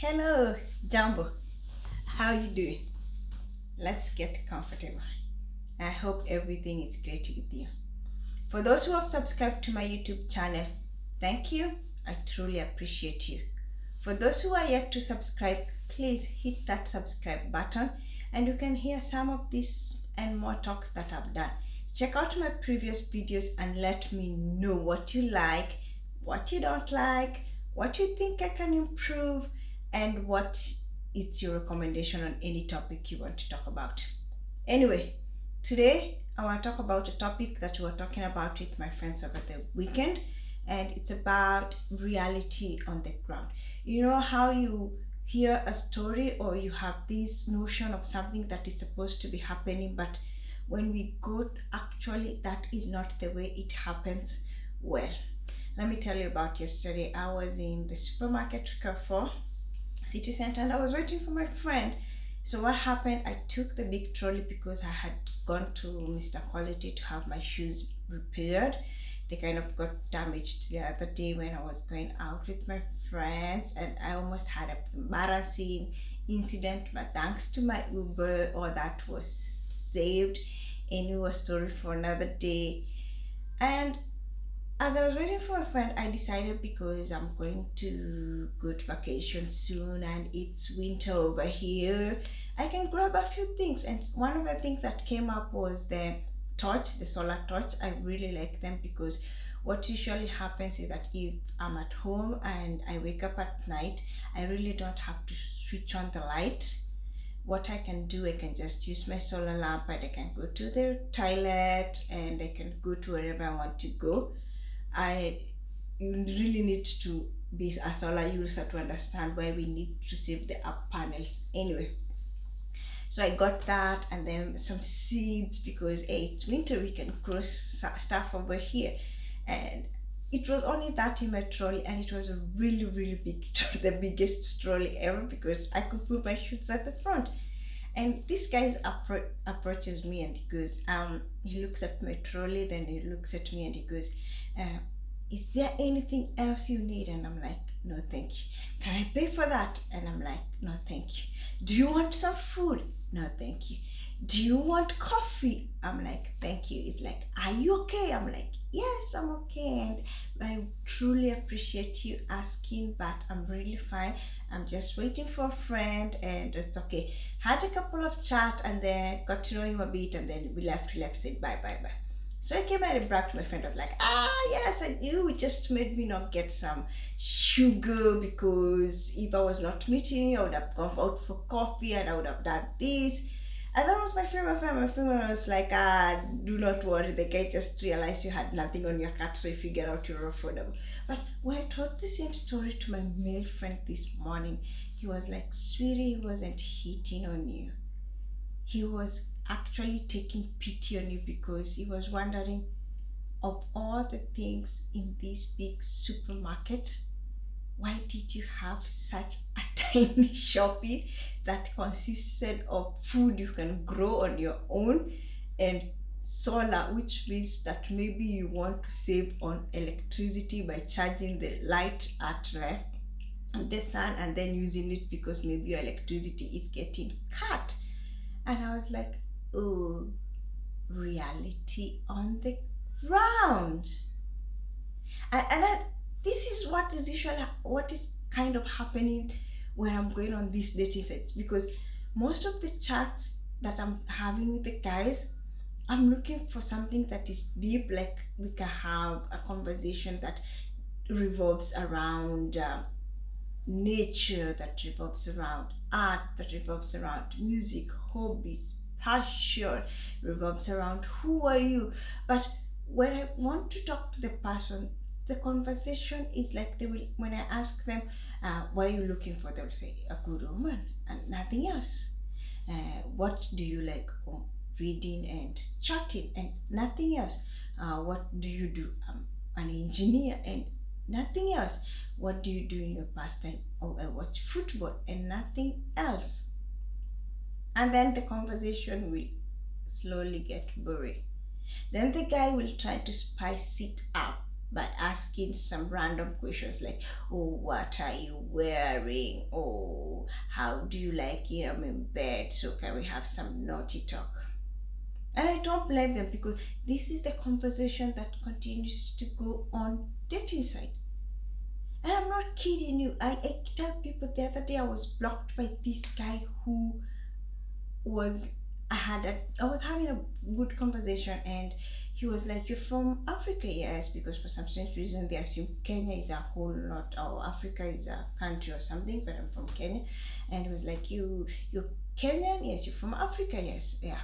Hello, Jumbo. How you doing? Let's get comfortable. I hope everything is great with you. For those who have subscribed to my YouTube channel, thank you. I truly appreciate you. For those who are yet to subscribe, please hit that subscribe button and you can hear some of these and more talks that I've done. Check out my previous videos and let me know what you like, what you don't like, what you think I can improve, and what is your recommendation on any topic you want to talk about. Anyway, today I want to talk about a topic that we were talking about with my friends over the weekend, and it's about reality on the ground. You know how you hear a story or you have this notion of something that is supposed to be happening, but when we go actually, that is not the way it happens. Well, let me tell you about yesterday. I was in the supermarket Carrefour city center and I was waiting for my friend. So what happened, I took the big trolley because I had gone to Mr. Quality to have my shoes repaired. They kind of got damaged the other day when I was going out with my friends, and I almost had an embarrassing incident, but thanks to my Uber, all that was saved. Anyway, a story for another day. And as I was waiting for a friend, I decided, because I'm going to go to vacation soon and it's winter over here, I can grab a few things. And one of the things that came up was the torch, the solar torch. I really like them because what usually happens is that if I'm at home and I wake up at night, I really don't have to switch on the light. What I can do, I can just use my solar lamp and I can go to the toilet and I can go to wherever I want to go. You really need to be a solar user to understand why we need to save the up panels. Anyway, so I got that, and then some seeds because hey, it's winter, we can grow stuff over here. And it was only that in my trolley, and it was a really big the biggest trolley ever, because I could put my shoes at the front. And this guy approaches me and he goes, he looks at my trolley, then he looks at me and he goes, is there anything else you need? And I'm like, no, thank you. Can I pay for that? And I'm like, no, thank you. Do you want some food? No, thank you. Do you want coffee? I'm like, thank you. He's like, are you okay? I'm like, yes, I'm okay. And I truly appreciate you asking, but I'm really fine. I'm just waiting for a friend and it's okay. Had a couple of chat and then got to know him a bit, and then we left, said bye. So I came and back to my friend, was like, yes, and you just made me not get some sugar, because if I was not meeting you, I would have gone out for coffee and I would have done this. And that was my friend. My friend was like, do not worry, the guy just realized you had nothing on your card, so if you get out, you're affordable. But when I told the same story to my male friend this morning, he was like, sweetie, he wasn't hitting on you. He was actually taking pity on you, because he was wondering, of all the things in this big supermarket, why did you have such a tiny shopping that consisted of food you can grow on your own and solar, which means that maybe you want to save on electricity by charging the light at the sun and then using it because maybe your electricity is getting cut. And I was like, oh, reality on the ground. And this is what is usually what is kind of happening when I'm going on these dating sites, because most of the chats that I'm having with the guys, I'm looking for something that is deep, like we can have a conversation that revolves around nature, that revolves around art, that revolves around music, hobbies, passion, revolves around who are you. But when I want to talk to the person, the conversation is like, they will, when I ask them, what are you looking for, they'll say a good woman and nothing else. What do you like? Oh, reading and chatting and nothing else. What do you do? I'm an engineer and nothing else. What do you do in your pastime? Oh, I watch football and nothing else. And then the conversation will slowly get boring. Then the guy will try to spice it up by asking some random questions like, oh, what are you wearing? Oh, how do you like it? I'm in bed, so can we have some naughty talk? And I don't blame them, because this is the conversation that continues to go on dating site. And I'm not kidding you. I tell people, the other day I was blocked by this guy who was I was having a good conversation, and he was like, "You're from Africa?" Yes, because for some strange reason they assume Kenya is a whole lot, or Africa is a country or something, but I'm from Kenya. And he was like, you're Kenyan? Yes. You're from Africa? Yes. Yeah.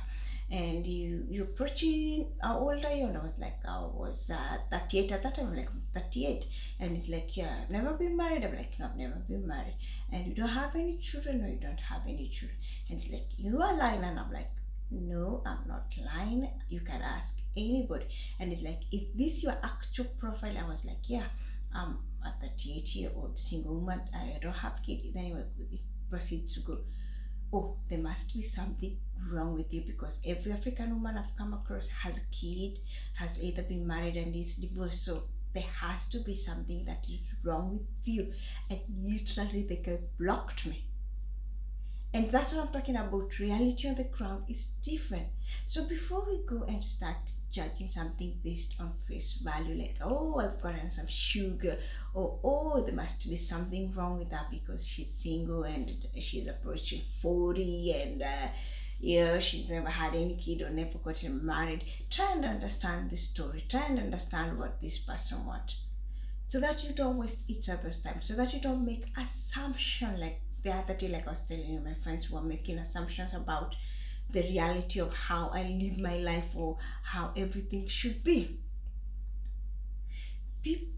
And you're approaching, how old are you? And I was like, I was 38 at that time. I'm like, 38. And he's like, yeah, I've never been married. I'm like, no, I've never been married. And you don't have any children? No, you don't have any children. And he's like, you are lying. And I'm like, no, I'm not lying. You can ask anybody. And he's like, is this your actual profile? I was like, yeah, I'm a 38-year-old single woman. I don't have kids. Anyway, we proceed to go, oh, there must be something wrong with you, because every African woman I've come across has a kid, has either been married and is divorced. So there has to be something that is wrong with you. And literally, the guy blocked me. And that's what I'm talking about. Reality on the ground is different. So before we go and start judging something based on face value, like, oh, I've gotten some sugar, or oh, there must be something wrong with her because she's single and she's approaching 40, and yeah, she's never had any kid or never gotten married. Try and understand the story. Try and understand what this person wants, so that you don't waste each other's time, so that you don't make assumption. Like the other day, like I was telling you, my friends were making assumptions about the reality of how I live my life, or how everything should be.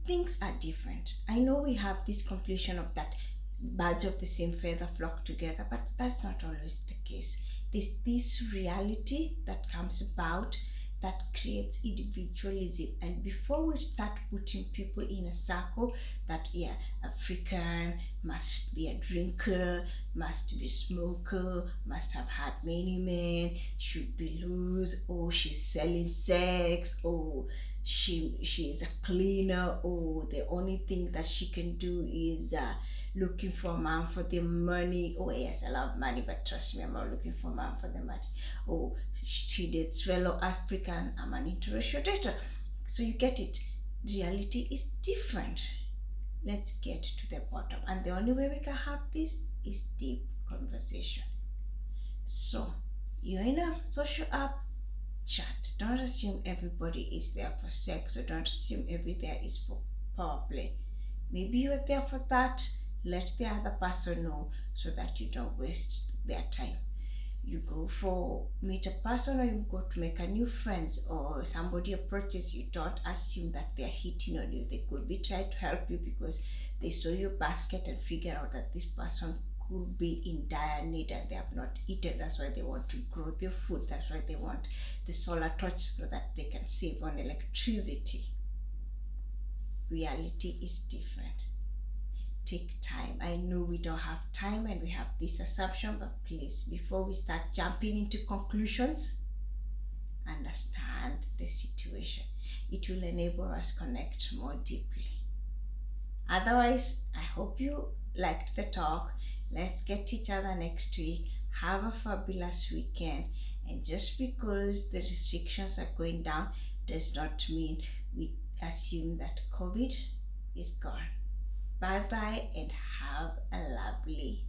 Things are different. I know we have this conclusion of that birds of the same feather flock together, but that's not always the case. This reality that comes about, that creates individualism. And before we start putting people in a circle, that yeah, African must be a drinker, must be a smoker, must have had many men, should be loose, or she's selling sex, or she's a cleaner, or the only thing that she can do is looking for a man for the money. Oh yes, I love money, but trust me, I'm not looking for a man for the money. Oh, she dates fellow African, I'm an interracial dater. So you get it. Reality is different. Let's get to the bottom, and the only way we can have this is deep conversation. So you're in a social app, chat. Don't assume everybody is there for sex, or don't assume every there is for power play. Maybe you are there for that. Let the other person know, so that you don't waste their time. You go for meet a person, or you go to make a new friends, or somebody approaches you, don't assume that they're hitting on you. They could be trying to help you because they saw your basket and figure out that this person could be in dire need and they have not eaten. That's why they want to grow their food. That's why they want the solar torch, so that they can save on electricity. Reality is different. Take time. I know we don't have time and we have this assumption, but please, before we start jumping into conclusions, understand the situation. It will enable us connect more deeply. Otherwise, I hope you liked the talk. Let's get each other next week. Have a fabulous weekend. And just because the restrictions are going down does not mean we assume that COVID is gone. Bye bye and have a lovely